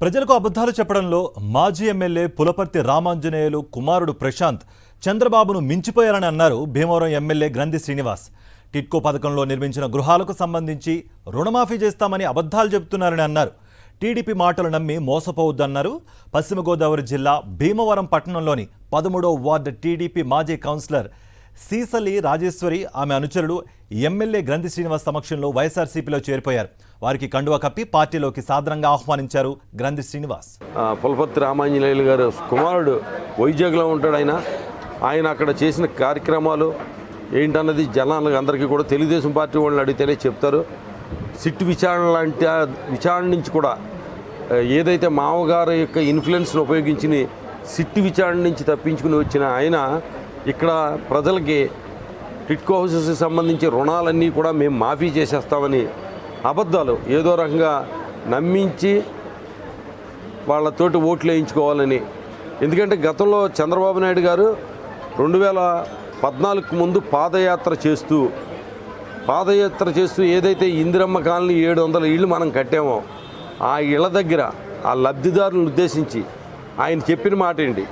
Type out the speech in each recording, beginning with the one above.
ప్రజలకు అబద్ధాలు చెప్పడంలో మాజీ ఎమ్మెల్యే పులపర్తి రామాంజనేయులు కుమారుడు ప్రశాంత్ చంద్రబాబును మించిపోయారని అన్నారు భీమవరం ఎమ్మెల్యే గ్రంథి శ్రీనివాస్. టిట్కో పథకంలో నిర్మించిన గృహాలకు సంబంధించి రుణమాఫీ చేస్తామని అబద్ధాలు చెబుతున్నారని అన్నారు. టీడీపీ మాటలు నమ్మి మోసపోవద్దన్నారు. పశ్చిమ గోదావరి జిల్లా భీమవరం పట్టణంలోని 13వ వార్డు టీడీపీ మాజీ కౌన్సిలర్ సీసలి రాజేశ్వరి ఆమె అనుచరులు ఎమ్మెల్యే గ్రంథి శ్రీనివాస్ సమక్షంలో వైఎస్ఆర్సీపీలో చేరిపోయారు. వారికి కండువా కప్పి పార్టీలోకి సాదరంగా ఆహ్వానించారు గ్రంథి శ్రీనివాస్. పులపర్తి రామాంజనేయులు గారు కుమారుడు వైజాగ్లో ఉంటాడు. ఆయన అక్కడ చేసిన కార్యక్రమాలు ఏంటన్నది జనాలకు అందరికీ కూడా తెలుగుదేశం పార్టీ వాళ్ళని అడిగితేనే చెప్తారు. సిట్ విచారణ లాంటి విచారణ నుంచి కూడా ఏదైతే మామగారు యొక్క ఇన్ఫ్లుయెన్స్ను ఉపయోగించి సిట్ విచారణ నుంచి తప్పించుకుని వచ్చిన ఆయన ఇక్కడ ప్రజలకి టిట్కో హౌసెస్కి సంబంధించి రుణాలన్నీ కూడా మేము మాఫీ చేసేస్తామని అబద్ధాలు ఏదో రకంగా నమ్మించి వాళ్ళతోటి ఓట్లు వేయించుకోవాలని. ఎందుకంటే గతంలో చంద్రబాబు నాయుడు గారు 2014 ముందు పాదయాత్ర చేస్తూ ఏదైతే ఇందిరమ్మ కాలనీ 700 ఇళ్ళు మనం కట్టామో ఆ ఇళ్ల దగ్గర ఆ లబ్ధిదారులను ఉద్దేశించి ఆయన చెప్పిన మాట ఏంటి,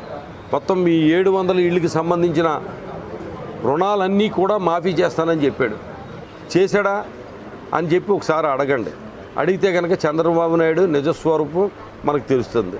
మొత్తం ఈ 700 ఇళ్ళకి సంబంధించిన రుణాలన్నీ కూడా మాఫీ చేస్తానని చెప్పాడు. చేశాడా అని చెప్పి ఒకసారి అడగండి. అడిగితే కనుక చంద్రబాబు నాయుడు నిజస్వరూపం మనకు తెలుస్తుంది.